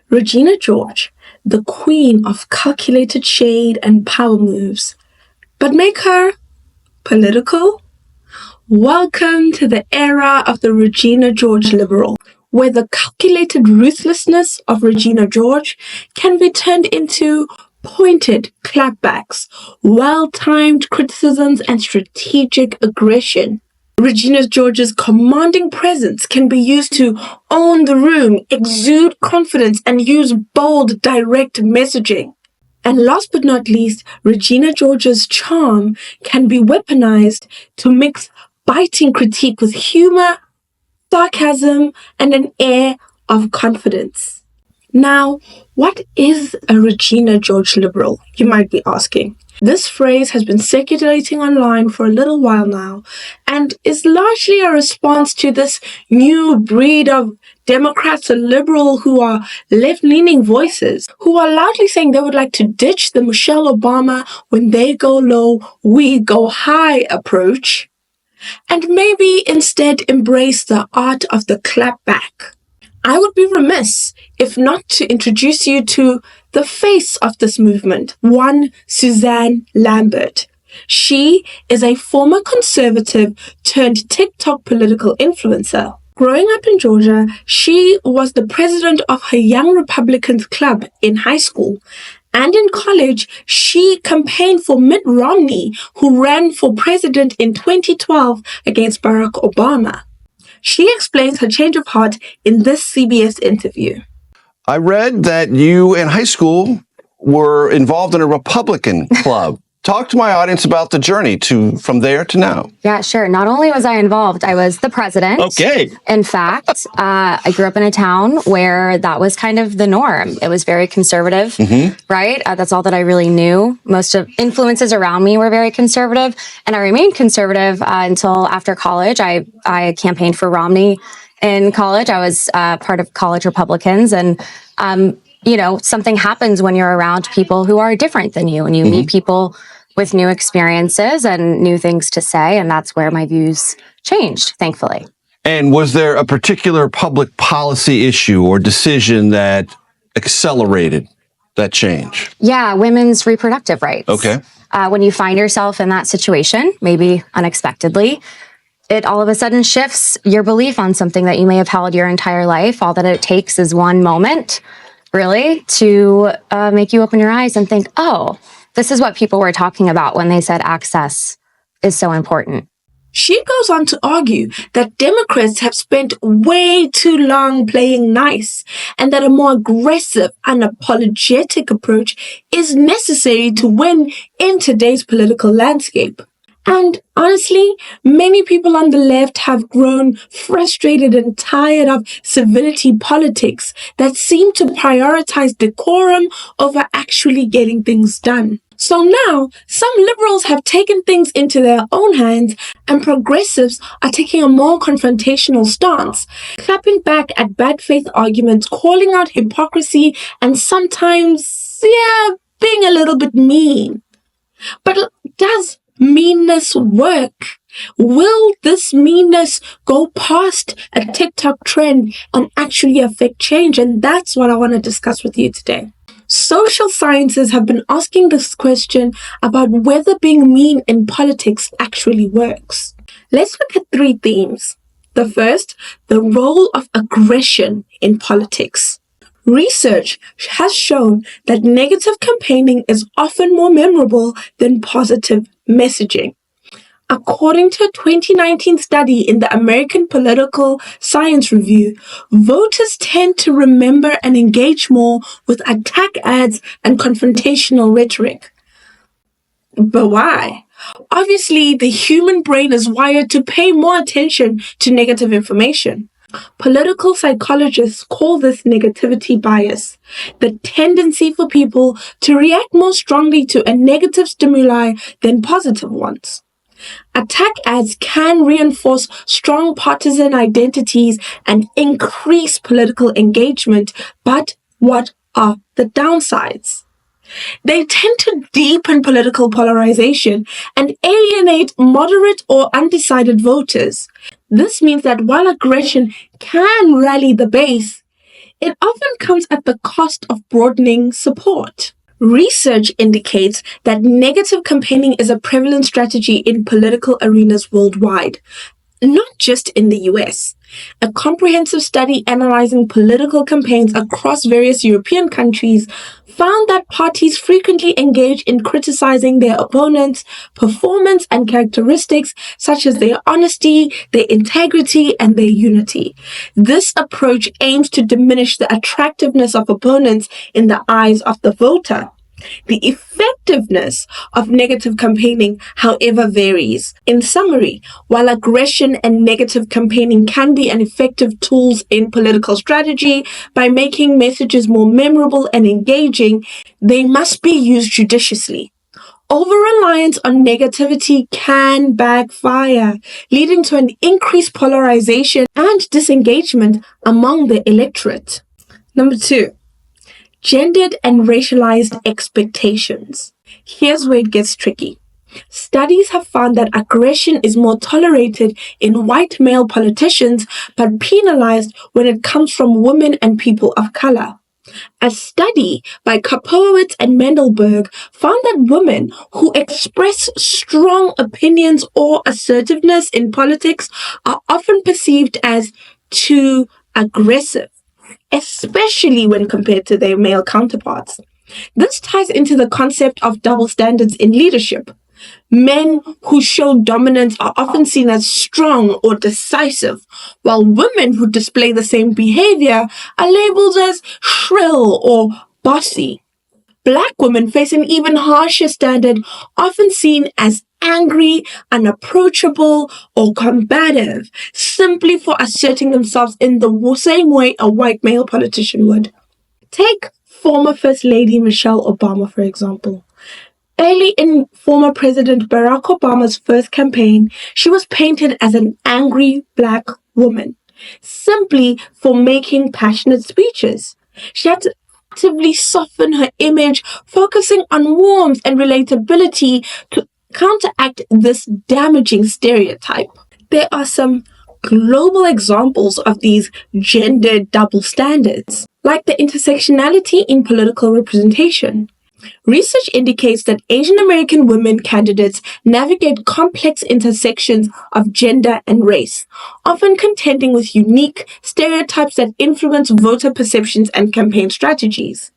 Regina George, the queen of calculated shade and power moves. But make her political? Welcome to the era of the Regina George liberal, where the calculated ruthlessness of Regina George can be turned into pointed clapbacks, well-timed criticisms, and strategic aggression. Regina George's commanding presence can be used to own the room, exude confidence, and use bold, direct messaging. And last but not least, Regina George's charm can be weaponized to mix biting critique with humor, sarcasm, and an air of confidence. Now, what is a Regina George liberal, you might be asking? This phrase has been circulating online for a little while now and is largely a response to this new breed of Democrats and liberal who are left-leaning voices who are loudly saying they would like to ditch the Michelle Obama when they go low, we go high approach and maybe instead embrace the art of the clapback. I would be remiss if not to introduce you to the face of this movement, one Suzanne Lambert. She is a former conservative turned TikTok political influencer. Growing up in Georgia, she was the president of her Young Republicans Club in high school. And in college, she campaigned for Mitt Romney, who ran for president in 2012 against Barack Obama. She explains her change of heart in this CBS interview. I read that you in high school were involved in a Republican club. Talk to my audience about the journey from there to now. Yeah, sure. Not only was I involved, I was the president. Okay. In fact, I grew up in a town where that was kind of the norm. It was very conservative, right? That's all that I really knew. Most of influences around me were very conservative, and I remained conservative until after college. I campaigned for Romney in college. I was part of college Republicans, and something happens when you're around people who are different than you, and you meet people with new experiences and new things to say. And that's where my views changed, thankfully. And was there a particular public policy issue or decision that accelerated that change? Yeah, women's reproductive rights. Okay. When you find yourself in that situation, maybe unexpectedly, it all of a sudden shifts your belief on something that you may have held your entire life. All that it takes is one moment, really, to make you open your eyes and think, oh, this is what people were talking about when they said access is so important. She goes on to argue that Democrats have spent way too long playing nice and that a more aggressive, unapologetic approach is necessary to win in today's political landscape. And honestly, many people on the left have grown frustrated and tired of civility politics that seem to prioritize decorum over actually getting things done. So now, some liberals have taken things into their own hands and progressives are taking a more confrontational stance, clapping back at bad faith arguments, calling out hypocrisy, and sometimes, being a little bit mean. But does meanness work? Will this meanness go past a TikTok trend and actually affect change? And that's what I want to discuss with you today. Social sciences have been asking this question about whether being mean in politics actually works. Let's look at three themes. The first, the role of aggression in politics. Research has shown that negative campaigning is often more memorable than positive messaging. According to a 2019 study in the American Political Science Review, voters tend to remember and engage more with attack ads and confrontational rhetoric. But why? Obviously, the human brain is wired to pay more attention to negative information. Political psychologists call this negativity bias, the tendency for people to react more strongly to a negative stimuli than positive ones. Attack ads can reinforce strong partisan identities and increase political engagement, but what are the downsides? They tend to deepen political polarization and alienate moderate or undecided voters. This means that while aggression can rally the base, it often comes at the cost of broadening support. Research indicates that negative campaigning is a prevalent strategy in political arenas worldwide, not just in the US. A comprehensive study analyzing political campaigns across various European countries found that parties frequently engage in criticizing their opponents' performance and characteristics such as their honesty, their integrity, and their unity. This approach aims to diminish the attractiveness of opponents in the eyes of the voter. The effectiveness of negative campaigning, however, varies. In summary, while aggression and negative campaigning can be an effective tools in political strategy by making messages more memorable and engaging, they must be used judiciously. Over-reliance on negativity can backfire, leading to an increased polarization and disengagement among the electorate. Number 2. Gendered and racialized expectations. Here's where it gets tricky. Studies have found that aggression is more tolerated in white male politicians, but penalized when it comes from women and people of color. A study by Kapowitz and Mendelberg found that women who express strong opinions or assertiveness in politics are often perceived as too aggressive, especially when compared to their male counterparts. This ties into the concept of double standards in leadership. Men who show dominance are often seen as strong or decisive, while women who display the same behavior are labeled as shrill or bossy. Black women face an even harsher standard, often seen as angry, unapproachable, or combative, simply for asserting themselves in the same way a white male politician would. Take former First Lady Michelle Obama, for example. Early in former President Barack Obama's first campaign, she was painted as an angry black woman, simply for making passionate speeches. She had to actively soften her image, focusing on warmth and relatability to counteract this damaging stereotype. There are some global examples of these gendered double standards, like the intersectionality in political representation. Research indicates that Asian American women candidates navigate complex intersections of gender and race, often contending with unique stereotypes that influence voter perceptions and campaign strategies.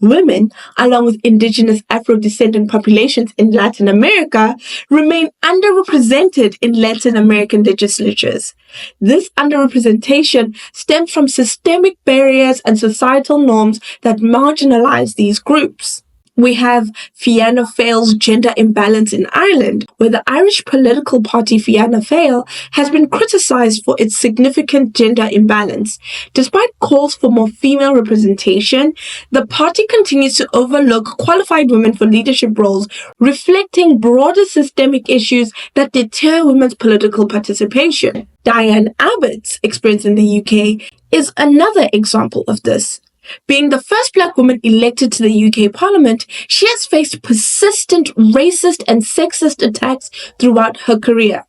Women, along with indigenous Afro-descendant populations in Latin America, remain underrepresented in Latin American legislatures. This underrepresentation stems from systemic barriers and societal norms that marginalize these groups. We have Fianna Fáil's gender imbalance in Ireland, where the Irish political party Fianna Fáil has been criticised for its significant gender imbalance. Despite calls for more female representation, the party continues to overlook qualified women for leadership roles, reflecting broader systemic issues that deter women's political participation. Diane Abbott's experience in the UK is another example of this. Being the first black woman elected to the UK Parliament, she has faced persistent racist and sexist attacks throughout her career.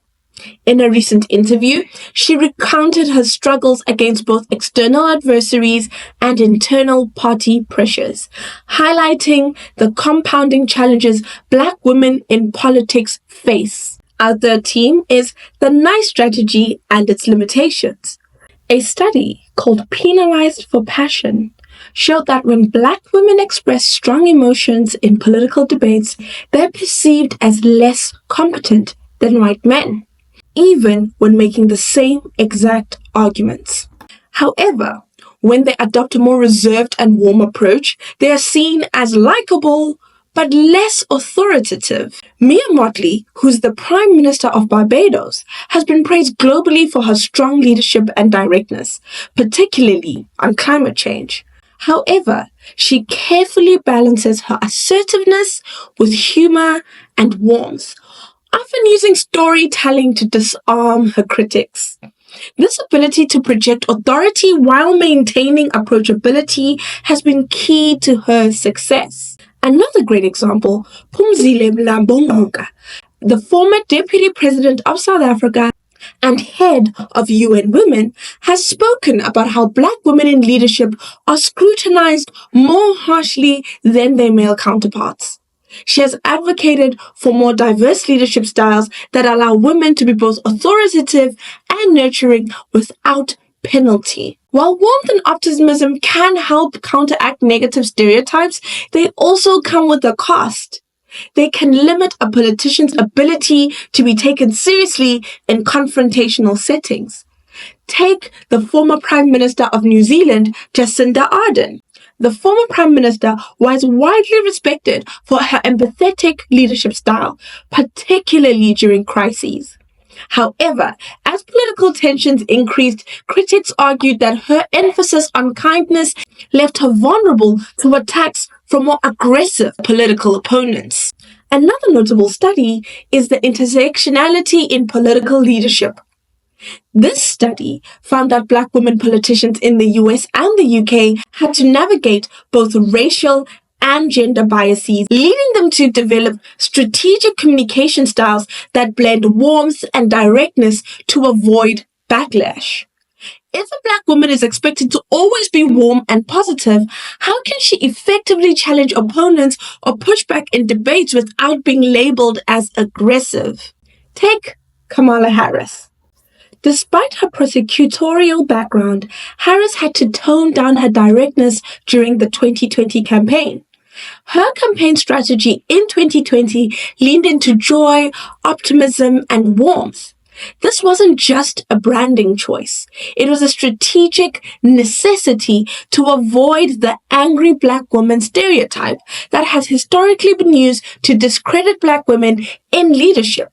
In a recent interview, she recounted her struggles against both external adversaries and internal party pressures, highlighting the compounding challenges black women in politics face. Our third theme is the NICE strategy and its limitations. A study called Penalized for Passion showed that when black women express strong emotions in political debates, they're perceived as less competent than white men, even when making the same exact arguments. However, when they adopt a more reserved and warm approach, they are seen as likable but less authoritative. Mia Mottley, who's the Prime Minister of Barbados, has been praised globally for her strong leadership and directness, particularly on climate change. However, she carefully balances her assertiveness with humor and warmth, often using storytelling to disarm her critics. This ability to project authority while maintaining approachability has been key to her success. Another great example, Phumzile Mlambo-Ngcuka, the former Deputy President of South Africa, and head of UN Women, has spoken about how Black women in leadership are scrutinized more harshly than their male counterparts. She has advocated for more diverse leadership styles that allow women to be both authoritative and nurturing without penalty. While warmth and optimism can help counteract negative stereotypes, they also come with a cost. They can limit a politician's ability to be taken seriously in confrontational settings. Take the former Prime Minister of New Zealand, Jacinda Ardern. The former Prime Minister was widely respected for her empathetic leadership style, particularly during crises. However, as political tensions increased, critics argued that her emphasis on kindness left her vulnerable to attacks from more aggressive political opponents. Another notable study is the intersectionality in political leadership. This study found that Black women politicians in the US and the UK had to navigate both racial and gender biases, leading them to develop strategic communication styles that blend warmth and directness to avoid backlash. If a Black woman is expected to always be warm and positive, how can she effectively challenge opponents or push back in debates without being labeled as aggressive? Take Kamala Harris. Despite her prosecutorial background, Harris had to tone down her directness during the 2020 campaign. Her campaign strategy in 2020 leaned into joy, optimism, and warmth. This wasn't just a branding choice. It was a strategic necessity to avoid the angry Black woman stereotype that has historically been used to discredit Black women in leadership.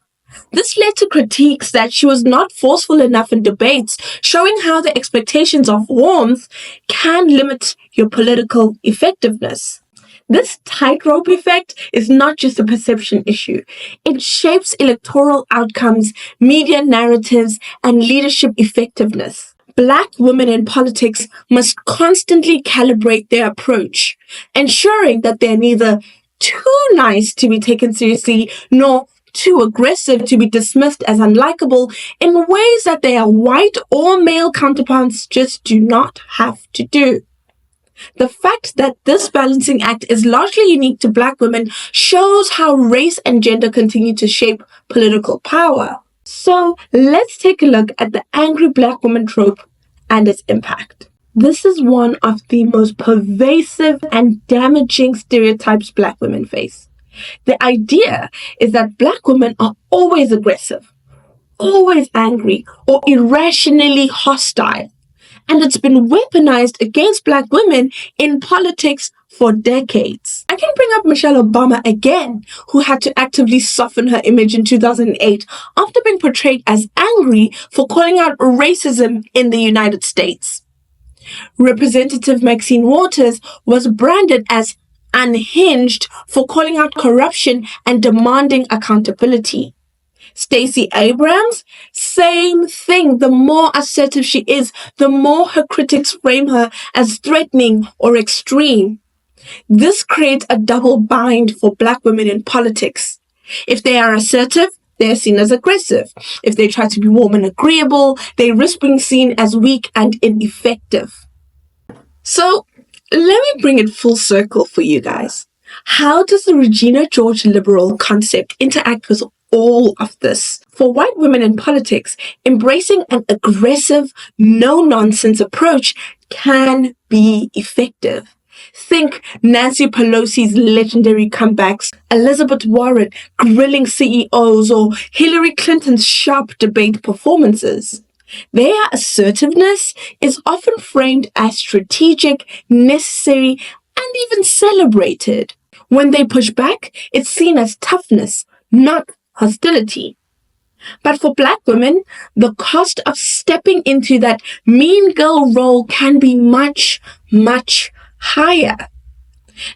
This led to critiques that she was not forceful enough in debates, showing how the expectations of warmth can limit your political effectiveness. This tightrope effect is not just a perception issue. It shapes electoral outcomes, media narratives, and leadership effectiveness. Black women in politics must constantly calibrate their approach, ensuring that they're neither too nice to be taken seriously nor too aggressive to be dismissed as unlikable in ways that their white or male counterparts just do not have to do. The fact that this balancing act is largely unique to Black women shows how race and gender continue to shape political power. So let's take a look at the angry Black woman trope and its impact. This is one of the most pervasive and damaging stereotypes Black women face. The idea is that Black women are always aggressive, always angry, or irrationally hostile. And it's been weaponized against Black women in politics for decades. I can bring up Michelle Obama again, who had to actively soften her image in 2008 after being portrayed as angry for calling out racism in the United States. Representative Maxine Waters was branded as unhinged for calling out corruption and demanding accountability. Stacey Abrams, same thing. The more assertive she is, the more her critics frame her as threatening or extreme. This creates a double bind for Black women in politics. If they are assertive, they are seen as aggressive. If they try to be warm and agreeable, they risk being seen as weak and ineffective. So, let me bring it full circle for you guys. How does the Regina George liberal concept interact with all of this? For white women in politics, embracing an aggressive, no-nonsense approach can be effective. Think Nancy Pelosi's legendary comebacks, Elizabeth Warren grilling CEOs, or Hillary Clinton's sharp debate performances. Their assertiveness is often framed as strategic, necessary, and even celebrated. When they push back, it's seen as toughness, not hostility. But for Black women, the cost of stepping into that mean girl role can be much, much higher.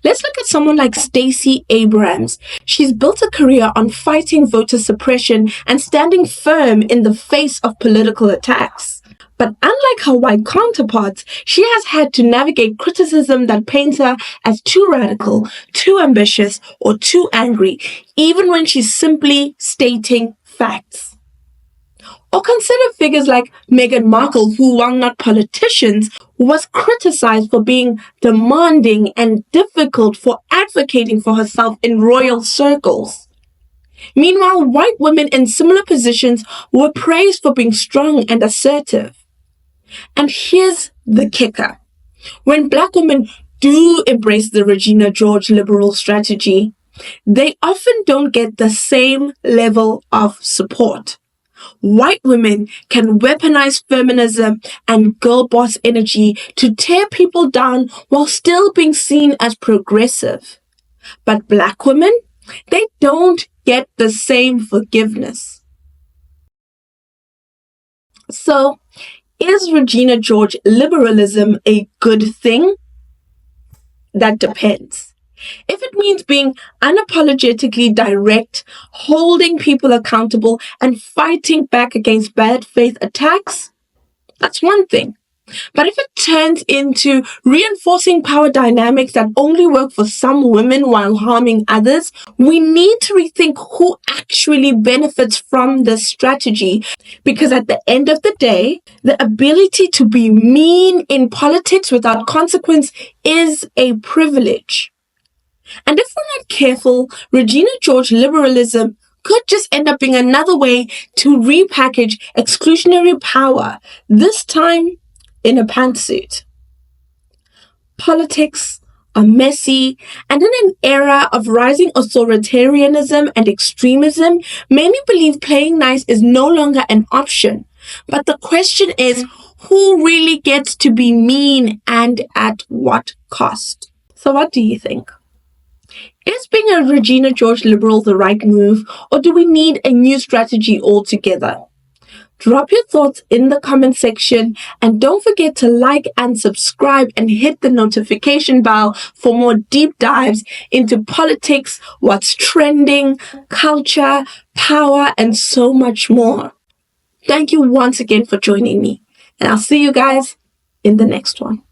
Let's look at someone like Stacey Abrams. She's built a career on fighting voter suppression and standing firm in the face of political attacks. But unlike her white counterparts, she has had to navigate criticism that paints her as too radical, too ambitious, or too angry, even when she's simply stating facts. Or consider figures like Meghan Markle, who, while not politicians, was criticized for being demanding and difficult for advocating for herself in royal circles. Meanwhile, white women in similar positions were praised for being strong and assertive. And here's the kicker. When black women do embrace the Regina George liberal strategy, they often don't get the same level of support. White women can weaponize feminism and girl boss energy to tear people down while still being seen as progressive. But black women, they don't get the same forgiveness. So, is Regina George liberalism a good thing? That depends. If it means being unapologetically direct, holding people accountable, and fighting back against bad faith attacks, that's one thing. But if it turns into reinforcing power dynamics that only work for some women while harming others, we need to rethink who actually benefits from this strategy. Because at the end of the day, the ability to be mean in politics without consequence is a privilege. And if we're not careful, Regina George liberalism could just end up being another way to repackage exclusionary power, this time in a pantsuit. Politics are messy, and in an era of rising authoritarianism and extremism, many believe playing nice is no longer an option. But the question is, who really gets to be mean and at what cost? So what do you think? Is being a Regina George liberal the right move, or do we need a new strategy altogether? Drop your thoughts in the comment section, and don't forget to like and subscribe and hit the notification bell for more deep dives into politics, what's trending, culture, power, and so much more. Thank you once again for joining me, and I'll see you guys in the next one.